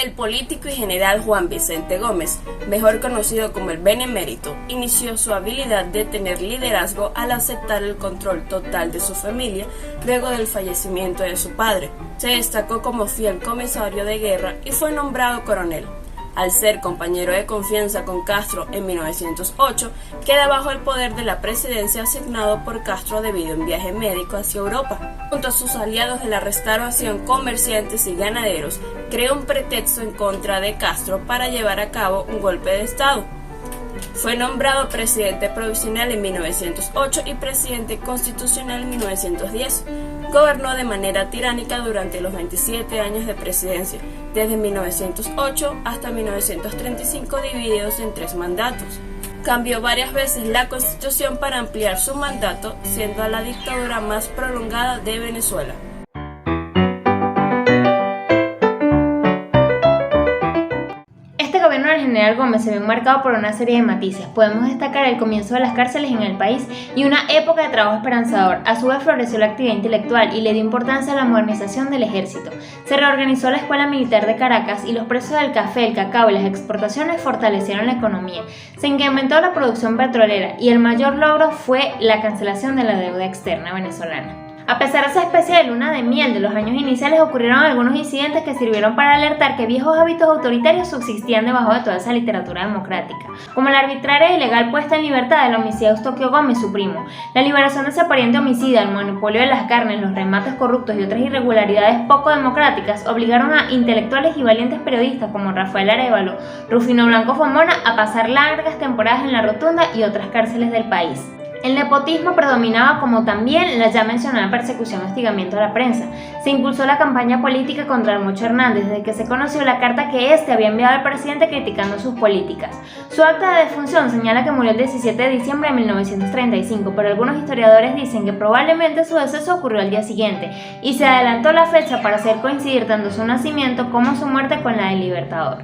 El político y general Juan Vicente Gómez, mejor conocido como el Benemérito, inició su habilidad de tener liderazgo al aceptar el control total de su familia luego del fallecimiento de su padre. Se destacó como fiel comisario de guerra y fue nombrado coronel. Al ser compañero de confianza con Castro en 1908, queda bajo el poder de la presidencia asignado por Castro debido a un viaje médico hacia Europa. Junto a sus aliados de la Restauración, comerciantes y ganaderos, creó un pretexto en contra de Castro para llevar a cabo un golpe de Estado. Fue nombrado presidente provisional en 1908 y presidente constitucional en 1910. Gobernó de manera tiránica durante los 27 años de presidencia, desde 1908 hasta 1935, divididos en 3 mandatos. Cambió varias veces la Constitución para ampliar su mandato, siendo la dictadura más prolongada de Venezuela. El gobierno del general Gómez se ve marcado por una serie de matices. Podemos destacar el comienzo de las cárceles en el país y una época de trabajo esperanzador. A su vez floreció la actividad intelectual y le dio importancia a la modernización del ejército. Se reorganizó la Escuela Militar de Caracas y los precios del café, el cacao y las exportaciones fortalecieron la economía. Se incrementó la producción petrolera y el mayor logro fue la cancelación de la deuda externa venezolana. A pesar de esa especie de luna de miel de los años iniciales, ocurrieron algunos incidentes que sirvieron para alertar que viejos hábitos autoritarios subsistían debajo de toda esa literatura democrática, como la arbitraria e ilegal puesta en libertad del homicida Eustoquio Gómez, su primo, la liberación de ese pariente homicida, el monopolio de las carnes, los remates corruptos y otras irregularidades poco democráticas obligaron a intelectuales y valientes periodistas como Rafael Arévalo, Rufino Blanco Fomona a pasar largas temporadas en la Rotunda y otras cárceles del país. El nepotismo predominaba, como también la ya mencionada persecución y hostigamiento a la prensa. Se impulsó la campaña política contra Mocho Hernández desde que se conoció la carta que éste había enviado al presidente criticando sus políticas. Su acta de defunción señala que murió el 17 de diciembre de 1935, pero algunos historiadores dicen que probablemente su deceso ocurrió al día siguiente y se adelantó la fecha para hacer coincidir tanto su nacimiento como su muerte con la del Libertador.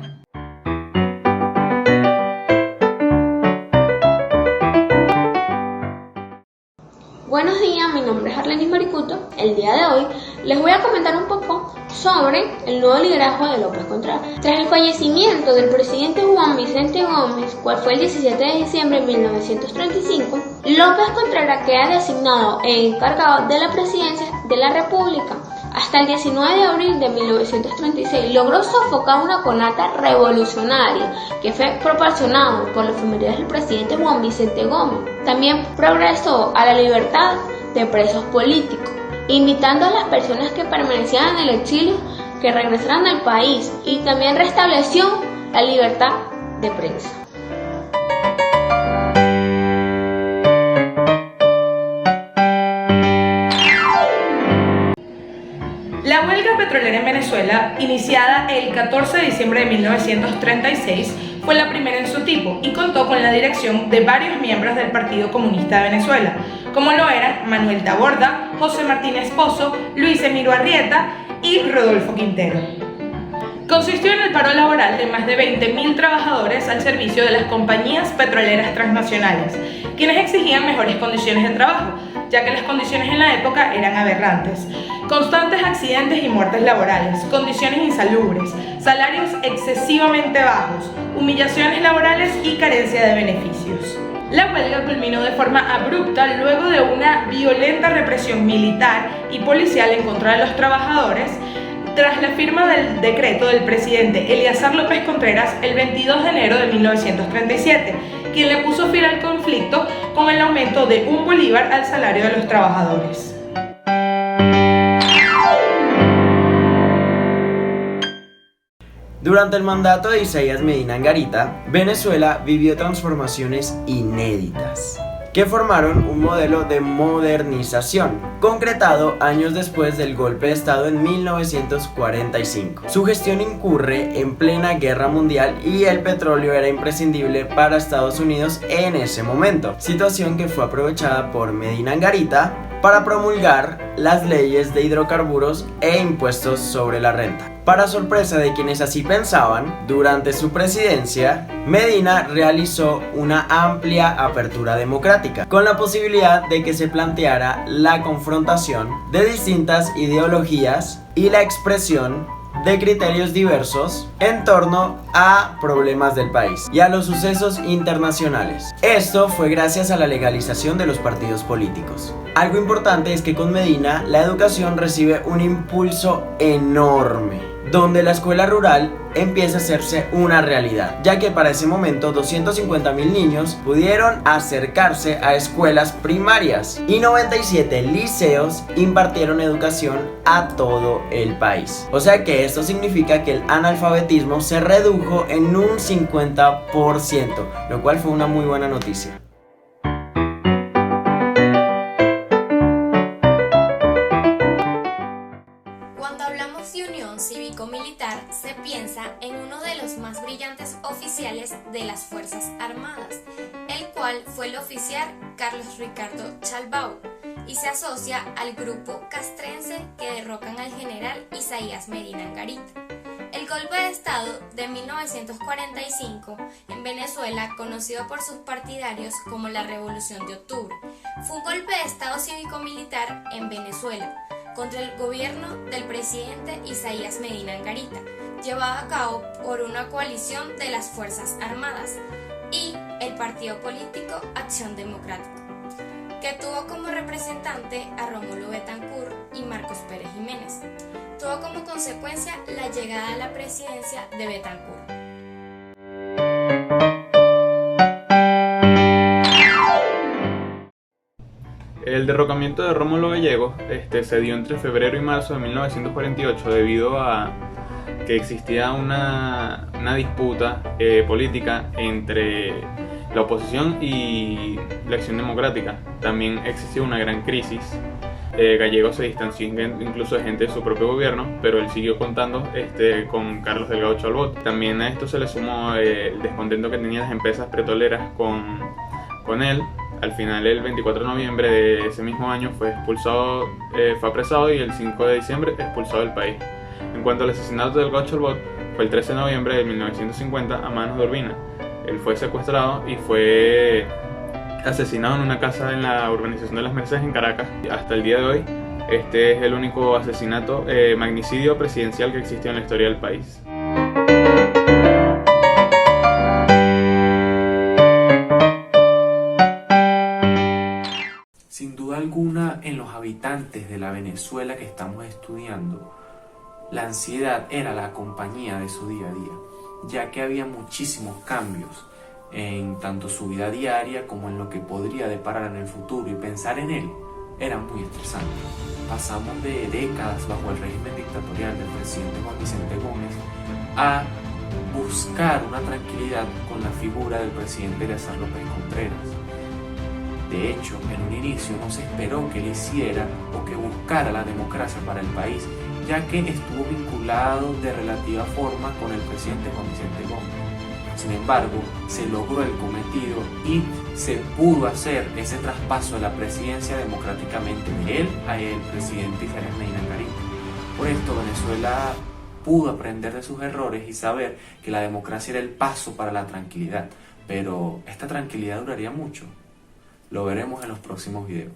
Buenos días, mi nombre es Arlenis Maricuto. El día de hoy les voy a comentar un poco sobre el nuevo liderazgo de López Contreras. Tras el fallecimiento del presidente Juan Vicente Gómez, cual fue el 17 de diciembre de 1935, López Contreras queda designado e encargado de la presidencia de la República. Hasta el 19 de abril de 1936 logró sofocar una conata revolucionaria que fue proporcionado por los familiares del presidente Juan Vicente Gómez. También progresó a la libertad de presos políticos, invitando a las personas que permanecían en el exilio que regresaran al país, y también restableció la libertad de prensa. La huelga petrolera en Venezuela, iniciada el 14 de diciembre de 1936, fue la primera en su tipo y contó con la dirección de varios miembros del Partido Comunista de Venezuela, como lo eran Manuel Taborda, José Martínez Pozo, Luis Emiro Arrieta y Rodolfo Quintero. Consistió en el paro laboral de más de 20.000 trabajadores al servicio de las compañías petroleras transnacionales, quienes exigían mejores condiciones de trabajo, ya que las condiciones en la época eran aberrantes. Constantes accidentes y muertes laborales, condiciones insalubres, salarios excesivamente bajos, humillaciones laborales y carencia de beneficios. La huelga culminó de forma abrupta luego de una violenta represión militar y policial en contra de los trabajadores, tras la firma del decreto del presidente Eleazar López Contreras el 22 de enero de 1937, quien le puso fin al conflicto con el aumento de 1 bolívar al salario de los trabajadores. Durante el mandato de Isaías Medina Angarita, Venezuela vivió transformaciones inéditas que formaron un modelo de modernización, concretado años después del golpe de Estado en 1945. Su gestión incurre en plena guerra mundial y el petróleo era imprescindible para Estados Unidos en ese momento, situación que fue aprovechada por Medina Angarita para promulgar las leyes de hidrocarburos e impuestos sobre la renta. Para sorpresa de quienes así pensaban, durante su presidencia, Medina realizó una amplia apertura democrática, con la posibilidad de que se planteara la confrontación de distintas ideologías y la expresión de criterios diversos en torno a problemas del país y a los sucesos internacionales. Esto fue gracias a la legalización de los partidos políticos. Algo importante es que con Medina la educación recibe un impulso enorme, donde la escuela rural empieza a hacerse una realidad, ya que para ese momento 250.000 niños pudieron acercarse a escuelas primarias y 97 liceos impartieron educación a todo el país. O sea que esto significa que el analfabetismo se redujo en un 50%, lo cual fue una muy buena noticia. Cuando hablamos de Unión Cívico-Militar, se piensa en uno de los más brillantes oficiales de las Fuerzas Armadas, el cual fue el oficial Carlos Ricardo Chalbaud, y se asocia al grupo castrense que derrocan al general Isaías Medina Angarita. El golpe de Estado de 1945 en Venezuela, conocido por sus partidarios como la Revolución de Octubre, fue un golpe de Estado cívico-militar en Venezuela contra el gobierno del presidente Isaías Medina Angarita, llevado a cabo por una coalición de las Fuerzas Armadas y el partido político Acción Democrática, que tuvo como representante a Rómulo Betancourt y Marcos Pérez Jiménez. Tuvo como consecuencia la llegada a la presidencia de Betancourt. El derrocamiento de Rómulo Gallegos se dio entre febrero y marzo de 1948 debido a que existía una disputa política entre la oposición y la Acción Democrática. También existió una gran crisis. Gallegos se distanció incluso de gente de su propio gobierno, pero él siguió contando con Carlos Delgado Chalbaud. También a esto se le sumó el descontento que tenían las empresas petroleras con él. Al final, el 24 de noviembre de ese mismo año fue apresado y el 5 de diciembre expulsado del país. En cuanto al asesinato de Delgado Chalbaud, fue el 13 de noviembre de 1950 a manos de Urbina. Él fue secuestrado y fue asesinado en una casa en la urbanización de Las Mercedes en Caracas. Hasta el día de hoy, este es el único asesinato, magnicidio presidencial que existió en la historia del país. Sin duda alguna, en los habitantes de la Venezuela que estamos estudiando, la ansiedad era la compañía de su día a día, ya que había muchísimos cambios en tanto su vida diaria como en lo que podría deparar en el futuro, y pensar en él era muy estresante. Pasamos de décadas bajo el régimen dictatorial del presidente Juan Vicente Gómez a buscar una tranquilidad con la figura del presidente Eleazar López Contreras. De hecho, en un inicio no se esperó que él hiciera o que buscara la democracia para el país, ya que estuvo vinculado de relativa forma con el presidente Juan Vicente Gómez. Sin embargo, se logró el cometido y se pudo hacer ese traspaso de la presidencia democráticamente de él a el presidente Isaías Medina Angarita. Por esto, Venezuela pudo aprender de sus errores y saber que la democracia era el paso para la tranquilidad. Pero ¿esta tranquilidad duraría mucho? Lo veremos en los próximos videos.